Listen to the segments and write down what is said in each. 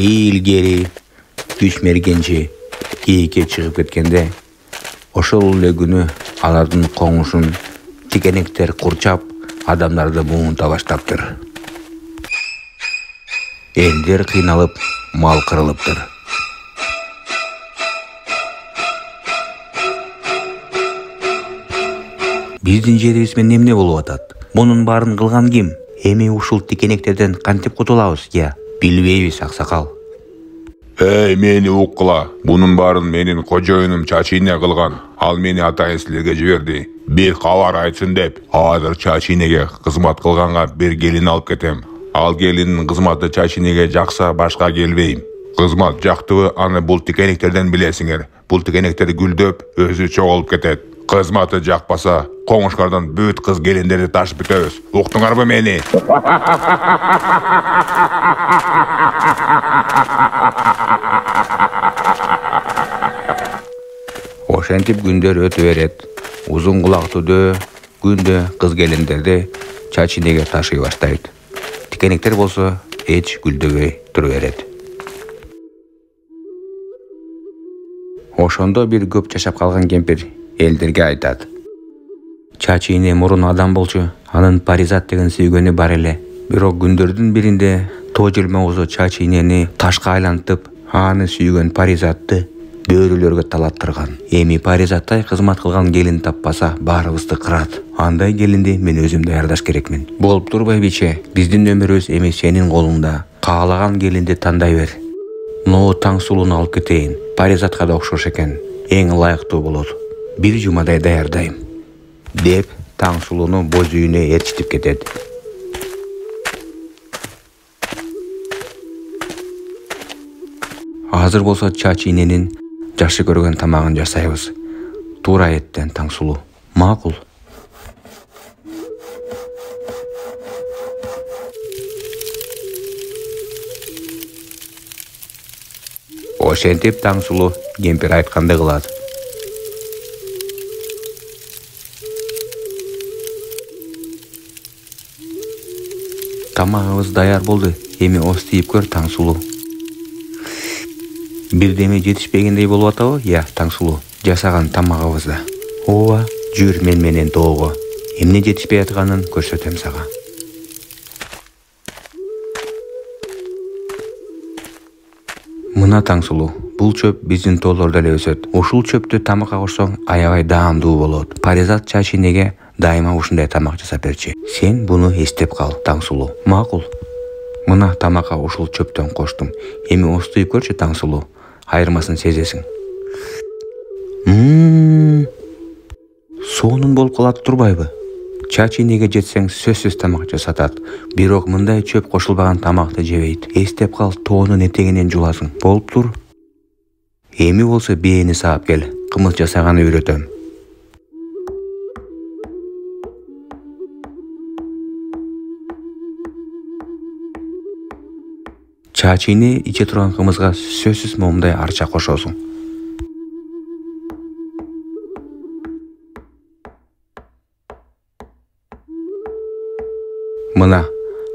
Илгери күч мергенчи кийикке чыгып кеткенде ошол эле күнү алардын коңушун тикенектер курчап адамдарды муунта баштаптыр. Элдер кыйналып, мал кырылыптыр. Биздин жерибиз менен эмне болуп атат? Мунун баарын кылган ким? Эми ушул тикенектерден кантип кутулабыз, билбейбиз, аксакал. Эй, мени уккыла. Бунун баарын менин кожоюнум Чачине кылган. Ал мени атайын силерге жиберди. Бир кабар айтсын деп. Азыр Чачинеге кызмат кылганга бир келин алып кетем. Ал келиндин кызматы Чачинеге жакса башка келбейм. Кызмат жактыбы, аны бул тикенектерден билесиңер. Бул тикенектер гүлдөп, өзү чоголуп кетет. Кызматы жакпаса, коңушкардан бүт кыз келиндерди ташып бүтөбүз. Уктуңарбы мени? Ошентип күндөр өтө берет. Узун кулактуу күндө кыз келиндерди Чачинеге ташый баштайт. Тикенектер болсо эч гүлдөбөй тура берет. Ошондо бир көп жашап калган кемпир элдерге айтат. Чачине мурун адам болчу, анын Паризат деген сүйгөнү бар эле. Бирок күндөрдүн биринде тоо желмоозу Чачинени ташка айлантып, аны сүйгөн Паризатты бөрүлөргө талаттырган. Эми Паризаттай кызмат кылган келин таппаса, баарыбызды кырат. Андай келинди мен өзүм даярдаш керекмин. Болуп турбай биче, биздин өмүрүбүз эми сенин колуңда. Каалаган келинди тандай бер. Но Таңсулууну алып кетейин. Паризатка да окшош экен. Эң ылайыктуу болот. Бир жумадай даярдайм, деп Таңсулууну боз үйүнө ээрчитип кетет. Азыр болсо Чачиненин жакшы көргөн тамагын жасайбыз. Туура эттен Таңсулуу. Макул. Ошентип Таңсулуу кемпир айтканды кылат. Тамагыбыз даяр болду. Эми ос тийип көр, Таңсулуу. Бирдеме жетишпегендей болуп атабы? Таңсулуу. Жасаган тамагыбызда. Ооба, жүр мен менен тоого. Эмне жетишпей атканын көрсөтөм сага. Мына Таңсулуу, бул чөп биздин тоолордо эле өсөт. Ушул чөптү тамакка кошсоң аябай даамдуу болот. Паризат Чачинеге дайыма ушундай тамак жасап берчи. Сен буну эстеп кал, Таңсулуу. Макул. Мына тамакка ушул чөптөн коштум. Эми ос тийип көрчү, Таңсулуу. Айырмасын сезесиң. Сонун болуп калат турбайбы? Чачинеге жетсең сөзсүз тамак жасатат. Бирок мындай чөп кошулбаган тамакты жебейт. Эстеп кал, тоонун этегинен жуласың. Болуп тур. Эми болсо бээни саап кел. Кымыз жасаганы үйрөтөм. Чачини иче турган кымызга сөзсүз момундай арча кошосуң. Мына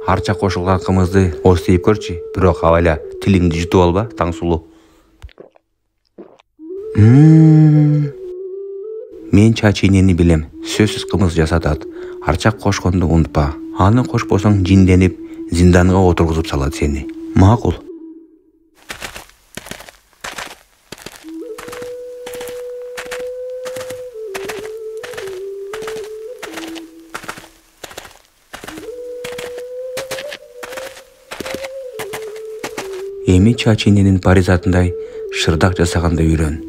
арча кошулган кымызды ос тийип көрчү, бирок абайла тилиңди жутуп алба, Таңсулуу. Мен Чачинени билем, сөзсүз кымыз жасатат. Арча кошконду унутпа. Аны кошпосоң жинденип, зинданга отургузуп салат сени. Макул. Эми Чачиненин Паризатындай шырдак жасаганды үйрөн.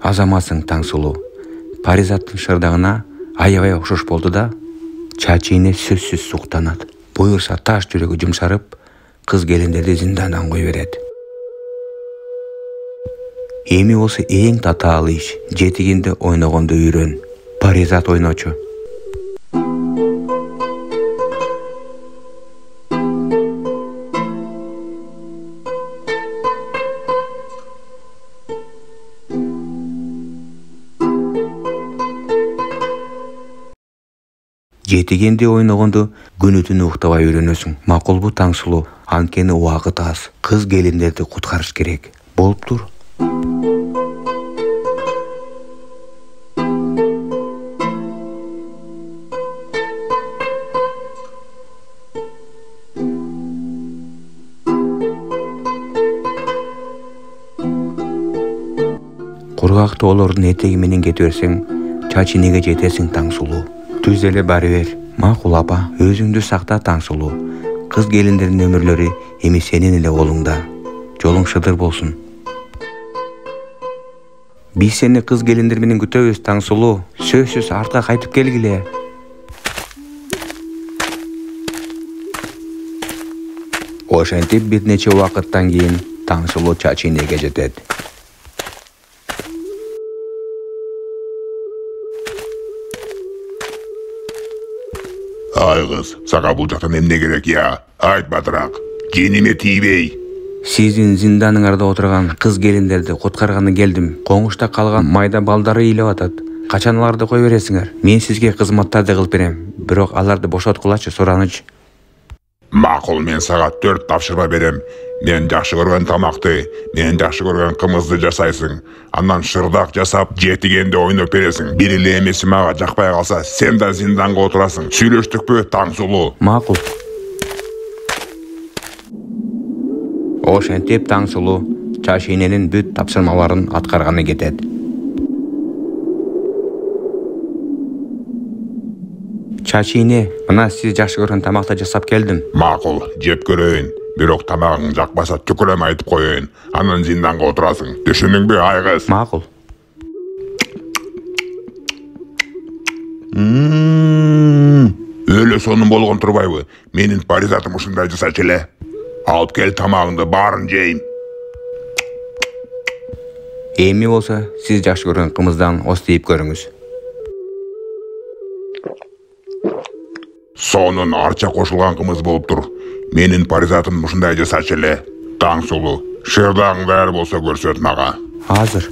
азамасың Таңсулуу. Паризаттын шырдагына аябай окшош болду да, чачы ийне сөзсүз суктанат. Буюрса таш жүрөгү жумшарып, кыз келиндерди зиндандан кой берет. Эми болсо эң татаалы иш, жетигинде ойногонду үйрөн. Паризат ойночу. Жетигенде ойногонду күнү-түнү уктабай үйрөнөсүң. Макулбу Таңсулуу? Анткени убакыт аз. Кыз келиндерди куткарыш керек. Болуптур. Кургакты олордун этеги менен кете берсең, чачынеге жетесиң Таңсулуу. Түз эле бары бер. Макул апа, өзүңдү сакта Таңсулуу. Кыз келиндердин өмүрлөрү эми сенин эле колуңда. Жолуң шыдыр болсун. Биз сени кыз келиндер менен күтөбүз Таңсулуу. Сөзсүз артка кайтып келгиле. Ошентип бир нече убакыттан кийин Таңсулуу чачынеге жетет. Ай кыз, сага бул жактан эмне керек я? Айт батыраак, жениме тийбей. Сиздин зинданыңарда отурган кыз келиндерди куткарганы келдим. Коңушта калган майда балдары ыйлап атат. Качан аларды кой бересиңер? Мен сизге кызматтарды кылып берем, бирок аларды бошоткулачы, сураныч. Макул, мен сага 4 тапшырма берем. Мен жакшы көргөн тамакты, мен жакшы көргөн кымызды жасайсың. Андан шырдак жасап, жетигенде ойноп бересиң. Бир эле эмеси мага жакпай калса, сен да зинданга отурасың. Сүйлөштүкпү, Таңсулуу? Макул. Ошентип Таңсулуу чачыненин бүт тапшырмаларын аткарганы кетет. Чачыне, мына сиз жакшы көргөн тамакты жасап келдим. Макул, жеп көрөйүн. Бирок тамагың жакпаса түкүрөм айтып коеюн. Анан зинданга отурасың. Түшүндүңбү, ай кыз? Макул. Өлө сонун болгон турбайбы? Менин паризатым ушундай жасачу эле. Алып кел тамагыңды, баарын жейм. Эми болсо сиз жакшы көргөн кымыздан остейип көрүңүз. Сонун арча кошулган кымыз болуптур. Менин паризатым ушундай жасачу эле. Таңсулуу, шырдагың даяр болсо көрсөт мага. Азыр.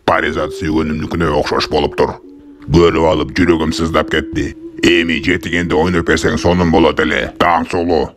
Паризат сүйгөнүмдүкүнө окшош болуптур. Көрүп алып жүрөгүм сыздап кетти. Эми жетигенде ойноп берсең сонун болот эле. Таңсулуу.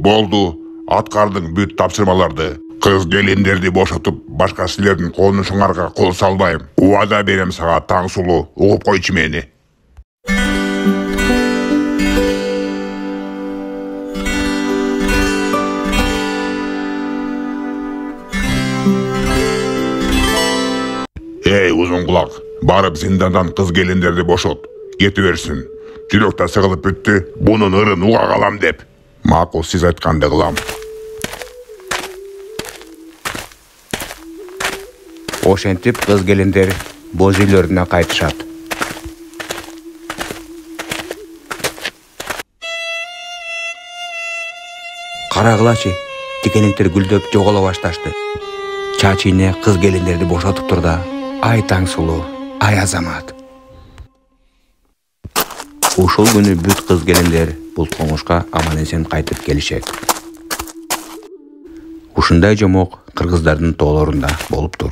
Boldu. Atkardın büt tapşırmalardı. Kız gelinlerdi boşatıp başka silerдің konuşunlarga kol salbayım. Uada berem sağa Tangsulu, uğup koyçu meni. Ey uzun kulak, barıp zindandan kız gelinlerdi boşot. Getiversin. Жүрөктө сыгылып бүттү, bunun ырын уга калам деп. Макул, сиз айтканды кылам. Ошентип кыз келиндер боз үйлөрүнө кайтышат. Карагылачы, тикениктер гүлдөп жоголо башташты. Чачы ийне кыз келиндерди бошотуп турда, ай Таңсулуу, ай Азамат. Ушул күнү бүт кыз келиндер бул коңушка аман-эсен кайтып келишет. Ушундай жомок кыргыздардын тоолорунда болуптур.